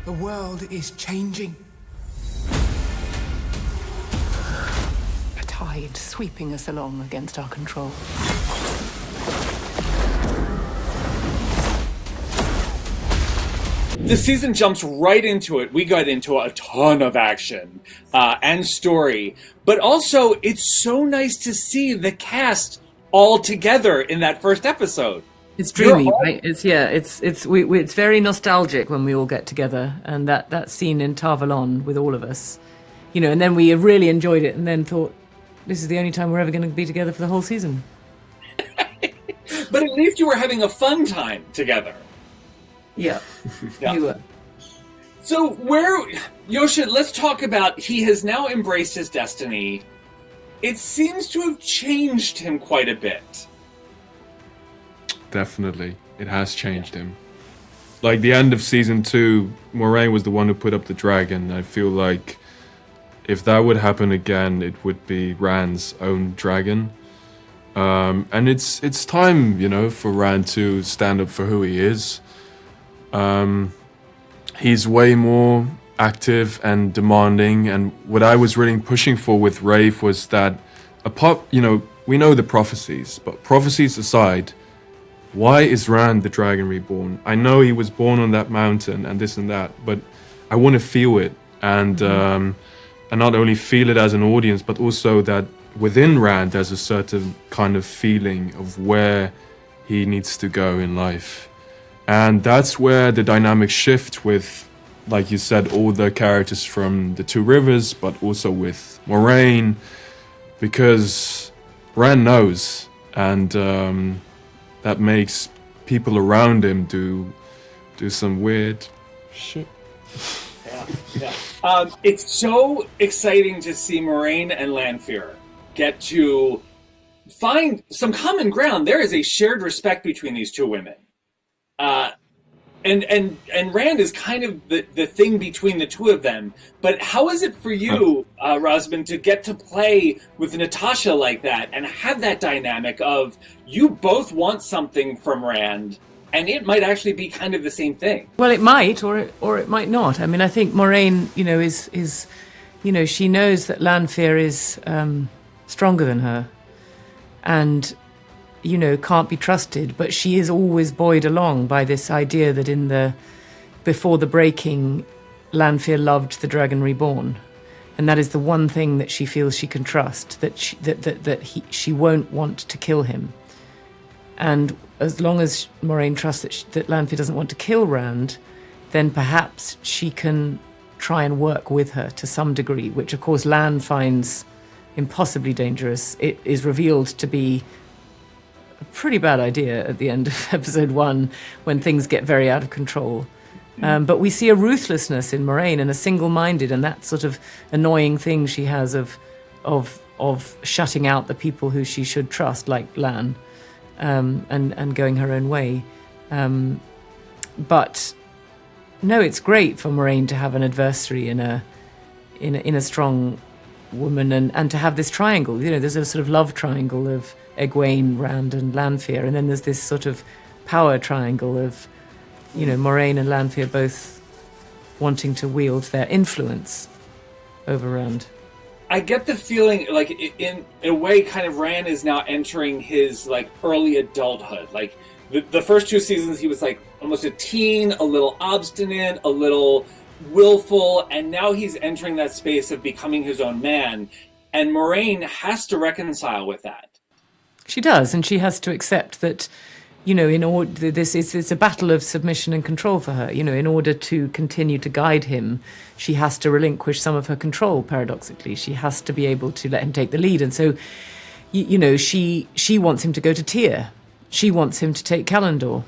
The world is changing. A tide sweeping us along against our control. The season jumps right into it. We got into a ton of action and story. But also, it's so nice to see the cast all together in that first episode. It's dreamy, right? It's very nostalgic when we all get together, and that scene in Tarvalon with all of us, and then we really enjoyed it, and then thought, this is the only time we're ever going to be together for the whole season. But at least you were having a fun time together. Yeah. We were. So Yosha, let's talk about, he has now embraced his destiny. It seems to have changed him quite a bit. Definitely. It has changed him. Like the end of season 2, Moiraine was the one who put up the dragon. I feel like if that would happen again, it would be Rand's own dragon. And it's time, for Rand to stand up for who he is. He's way more active and demanding, and what I was really pushing for with Rafe was that, we know the prophecies, but prophecies aside, why is Rand the Dragon Reborn? I know he was born on that mountain and this and that, but I want to feel it, and not only feel it as an audience, but also that within Rand there's a certain kind of feeling of where he needs to go in life. And that's where the dynamics shift with, like you said, all the characters from the Two Rivers, but also with Moiraine, because Rand knows, and that makes people around him do some weird shit. Yeah. It's so exciting to see Moiraine and Lanfear get to find some common ground. There is a shared respect between these two women. And Rand is kind of the thing between the two of them. But how is it for you, Rosamund, to get to play with Natasha like that and have that dynamic of you both want something from Rand, and it might actually be kind of the same thing? Well, it might, or it might not. I mean, I think Moiraine, is she knows that Lanfear is stronger than her, and can't be trusted, but she is always buoyed along by this idea that before the breaking, Lanfear loved the Dragon Reborn, and that is the one thing that she feels she can trust, that she won't want to kill him. And as long as Moiraine trusts that Lanfear doesn't want to kill Rand, then perhaps she can try and work with her to some degree, which of course Lan finds impossibly dangerous. It is revealed to be a pretty bad idea at the end of episode 1 when things get very out of control. But we see a ruthlessness in Moiraine and a single-minded, and that sort of annoying thing she has of shutting out the people who she should trust, like Lan, and going her own way. But no, it's great for Moiraine to have an adversary in a strong woman, and to have this triangle. There's a sort of love triangle of Egwene, Rand, and Lanfear, and then there's this sort of power triangle of, Moiraine and Lanfear both wanting to wield their influence over Rand. I get the feeling, like, in a way, kind of Rand is now entering his, like, early adulthood. Like, the first 2 seasons, he was, like, almost a teen, a little obstinate, a little willful, and now he's entering that space of becoming his own man, and Moiraine has to reconcile with that. She does, and she has to accept that, in order, it's a battle of submission and control for her. In order to continue to guide him, she has to relinquish some of her control. Paradoxically, she has to be able to let him take the lead, and so, she wants him to go to Tyr. She wants him to take Calendor,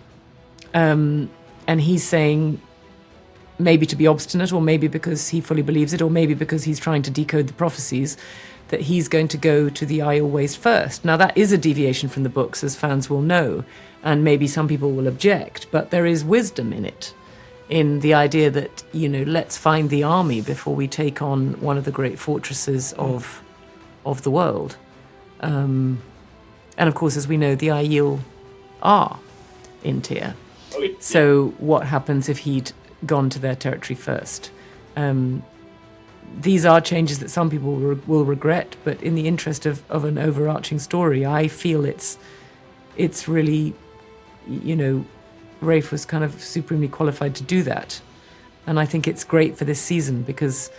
and he's saying, maybe to be obstinate, or maybe because he fully believes it, or maybe because he's trying to decode the prophecies, that he's going to go to the Aiel Waste first. Now, that is a deviation from the books, as fans will know, and maybe some people will object, but there is wisdom in it, in the idea that, let's find the army before we take on one of the great fortresses of the world. And of course, as we know, the Aiel are in Tyr. So what happens if he'd gone to their territory first. These are changes that some people will regret, but in the interest of an overarching story, I feel it's really, Rafe was kind of supremely qualified to do that. And I think it's great for this season because,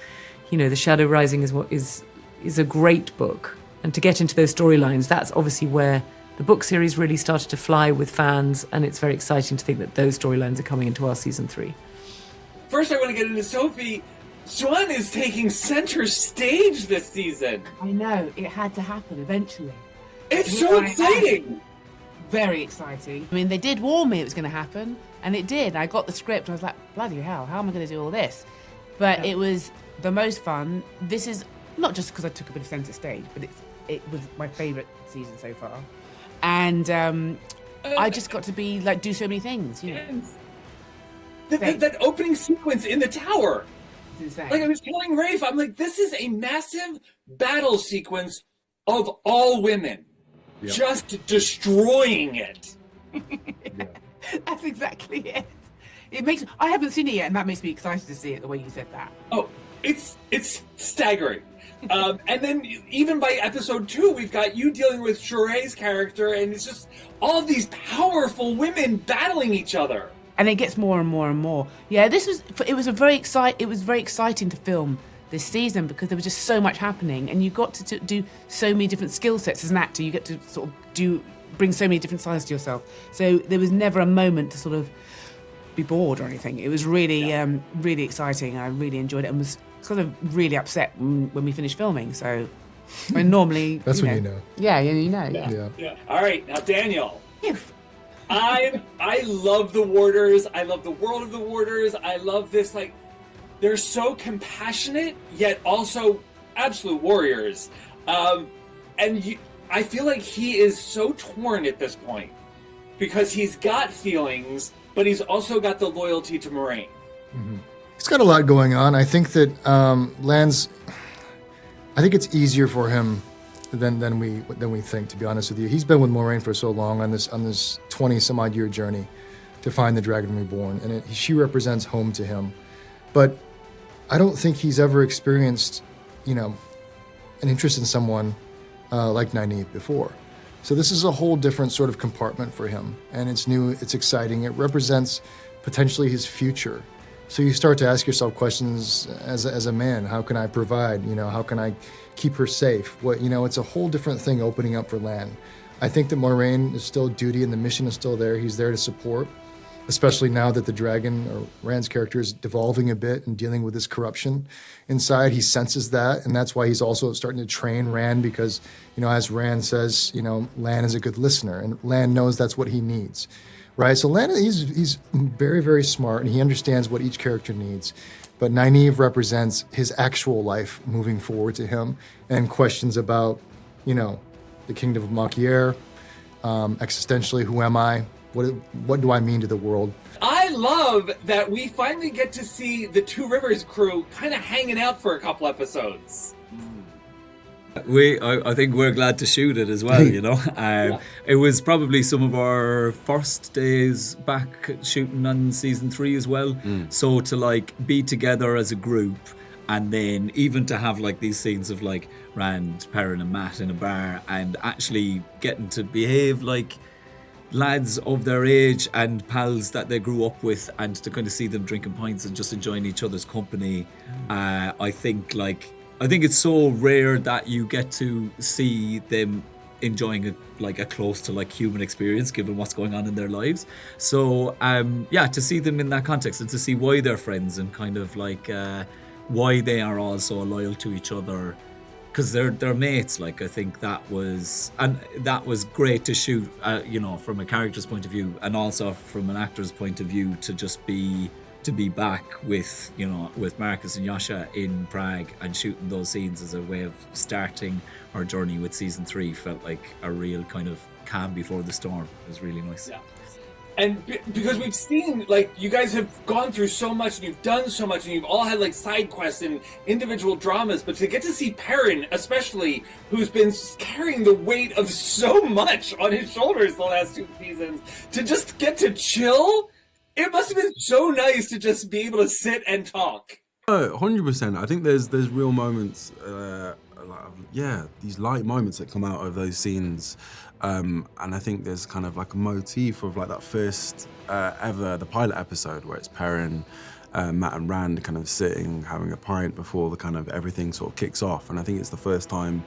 The Shadow Rising is a great book. And to get into those storylines, that's obviously where the book series really started to fly with fans, and it's very exciting to think that those storylines are coming into our season 3. First, I want to get into Sophie. Siuan is taking center stage this season. I know, it had to happen eventually. It's so exciting! Very exciting. I mean, they did warn me it was going to happen, and it did. I got the script, and I was like, bloody hell, how am I going to do all this? But It was the most fun. This is not just because I took a bit of center stage, but it was my favourite season so far. And I just got to do so many things, That opening sequence in the tower. It's insane. Like I was telling Rafe, I'm like, this is a massive battle sequence of all women. Yeah. Just destroying it. Yeah. That's exactly it. I haven't seen it yet, and that makes me excited to see it the way you said that. Oh, it's staggering. And then even by episode 2, we've got you dealing with Shore's character, and it's just all of these powerful women battling each other. And it gets more and more and more. Yeah, it was very exciting to film this season because there was just so much happening, and you got to do so many different skill sets as an actor. You get to sort of bring so many different sides to yourself. So there was never a moment to sort of be bored or anything. It was really, really exciting. I really enjoyed it and was sort of really upset when we finished filming. So, when normally That's when you know. Yeah, you know. Yeah. All right, now Daniel. I love the Warders. I love the world of the Warders. I love this, they're so compassionate, yet also absolute warriors. I feel like he is so torn at this point because he's got feelings, but he's also got the loyalty to Moraine. Mm-hmm. He's got a lot going on. I think that I think it's easier for him than we think, to be honest with you. He's been with Moraine for so long on this 20 some odd year journey to find the Dragon Reborn, and she represents home to him. But I don't think he's ever experienced, an interest in someone like Nynaeve before. So this is a whole different sort of compartment for him, and it's new, it's exciting. It represents potentially his future. So you start to ask yourself questions as a man. How can I provide? How can I keep her safe? It's a whole different thing opening up for Lan. I think that Moraine is still duty and the mission is still there. He's there to support, especially now that the dragon, or Rand's character, is devolving a bit and dealing with this corruption inside. He senses that, and that's why he's also starting to train Rand because, as Rand says, Lan is a good listener, and Lan knows that's what he needs. Right, so Lan, he's very, very smart, and he understands what each character needs. But Nynaeve represents his actual life moving forward to him, and questions about, the kingdom of Machier, existentially, who am I? What do I mean to the world? I love that we finally get to see the Two Rivers crew kind of hanging out for a couple episodes. I think we're glad to shoot it as well, It was probably some of our first days back shooting on season 3 as well. So to be together as a group, and then even to have these scenes of Rand, Perrin and Matt in a bar, and actually getting to behave like lads of their age and pals that they grew up with, and to kind of see them drinking pints and just enjoying each other's company. I think it's so rare that you get to see them enjoying a close to human experience given what's going on in their lives. So to see them in that context and to see why they're friends and kind of why they are all so loyal to each other, because they're mates. I think that was great to shoot, from a character's point of view and also from an actor's point of view, to be back with Marcus and Yasha in Prague and shooting those scenes as a way of starting our journey with season 3 felt like a real kind of calm before the storm. It was really nice. Yeah. And because we've seen, you guys have gone through so much and you've done so much and you've all had, side quests and individual dramas, but to get to see Perrin, especially, who's been carrying the weight of so much on his shoulders the last 2 seasons, to just get to chill It must have been so nice to just be able to sit and talk. 100%. I think there's real moments, these light moments that come out of those scenes, and I think there's kind of like a motif of like that first ever the pilot episode where it's Perrin, Matt and Rand kind of sitting having a pint before the kind of everything sort of kicks off, and I think it's the first time.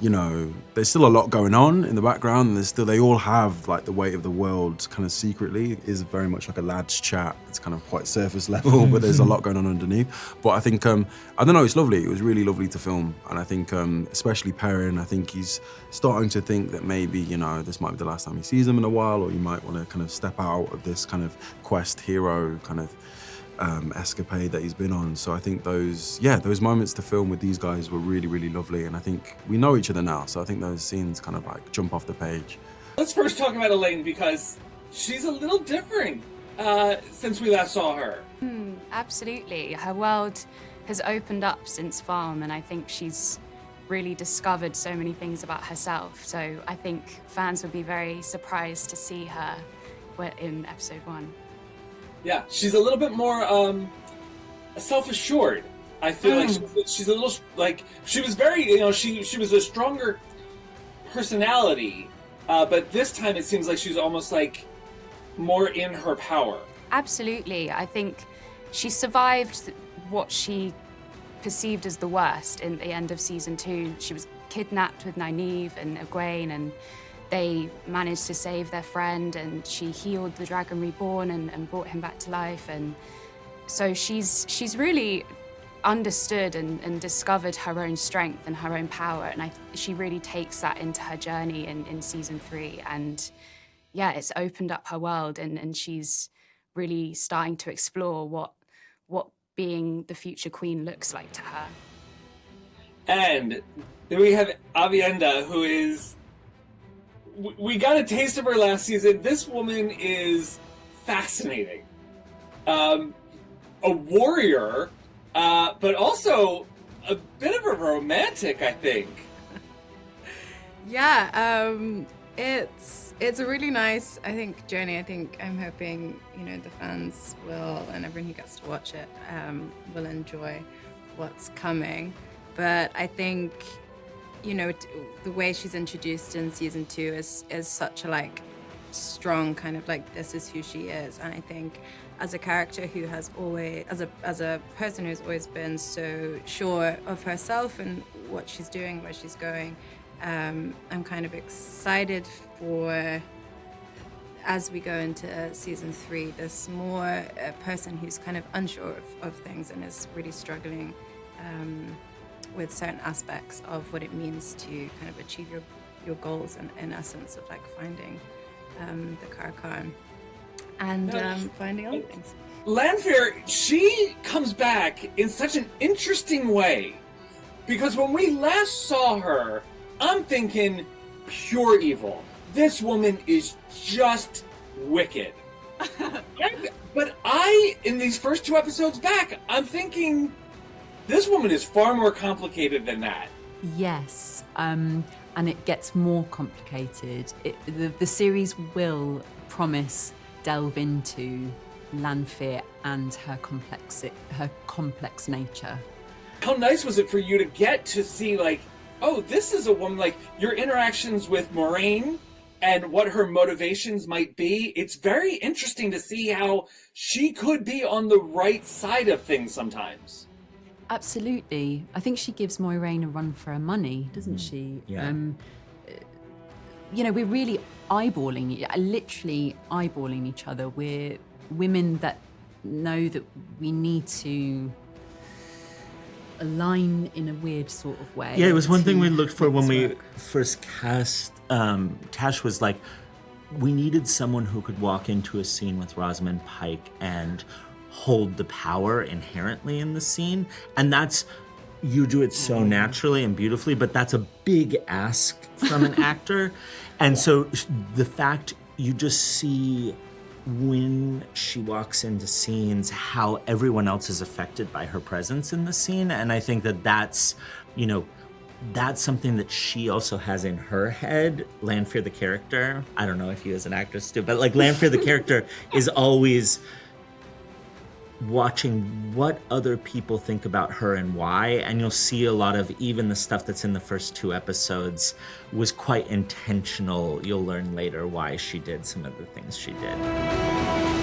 You know, there's still a lot going on in the background, and they all have like the weight of the world kind of secretly. It is very much like a lad's chat. It's kind of quite surface level, but there's a lot going on underneath. But I think, I don't know, it's lovely. It was really lovely to film. And I think, especially Perrin, I think he's starting to think that maybe, you know, this might be the last time he sees them in a while, or you might want to kind of step out of this kind of quest hero kind of escapade that he's been on. So I think those moments to film with these guys were really, really lovely. And I think we know each other now, so I think those scenes kind of like jump off the page. Let's first talk about Elayne, because she's a little different since we last saw her. Absolutely. Her world has opened up since Farm, and I think she's really discovered so many things about herself. So I think fans would be very surprised to see her in episode 1. Yeah, she's a little bit more self-assured. I feel like she's a little, like, she was very, you know, she was a stronger personality, but this time it seems like she's almost like more in her power. Absolutely. I think she survived what she perceived as the worst in the end of season 2. She was kidnapped with Nynaeve and Egwene, and they managed to save their friend, and she healed the Dragon Reborn and brought him back to life. And so she's really understood and discovered her own strength and her own power. And she really takes that into her journey in season 3. And yeah, it's opened up her world, and she's really starting to explore what being the future queen looks like to her. And then we have Aviendha, who is... We got a taste of her last season. This woman is fascinating. A warrior, but also a bit of a romantic, I think. Yeah, it's a really nice, I think, journey. I think I'm hoping, you know, the fans will, and everyone who gets to watch it, will enjoy what's coming. But I think, you know, the way she's introduced in season 2 is such a like strong kind of like, this is who she is. And I think as a character who has always, as a person who's always been so sure of herself and what she's doing, where she's going, I'm kind of excited for, as we go into season 3, this more person who's kind of unsure of things and is really struggling with certain aspects of what it means to kind of achieve your goals, and in essence of like finding the Karakan and finding other things. Lanfear, she comes back in such an interesting way, because when we last saw her, I'm thinking pure evil. This woman is just wicked. But in these first 2 episodes back, I'm thinking this woman is far more complicated than that. Yes, and it gets more complicated. The series will delve into Lanfear and her complex nature. How nice was it for you to get to see, like, oh, this is a woman, like, your interactions with Moiraine and what her motivations might be. It's very interesting to see how she could be on the right side of things sometimes. Absolutely. I think she gives Moiraine a run for her money, doesn't she? Yeah. You know, we're really literally eyeballing each other. We're women that know that we need to align in a weird sort of way. Yeah, it was one thing we looked for when we first cast. Tash was like, we needed someone who could walk into a scene with Rosamund Pike and hold the power inherently in the scene. And that's, you do it so naturally and beautifully, but that's a big ask from an actor. And so the fact you just see when she walks into scenes, how everyone else is affected by her presence in the scene. And I think that that's, you know, that's something that she also has in her head. Lanfear, the character, I don't know if you as an actress do, but like Lanfear, the character, is always watching what other people think about her and why. And you'll see a lot of even the stuff that's in the first 2 episodes was quite intentional. You'll learn later why she did some of the things she did.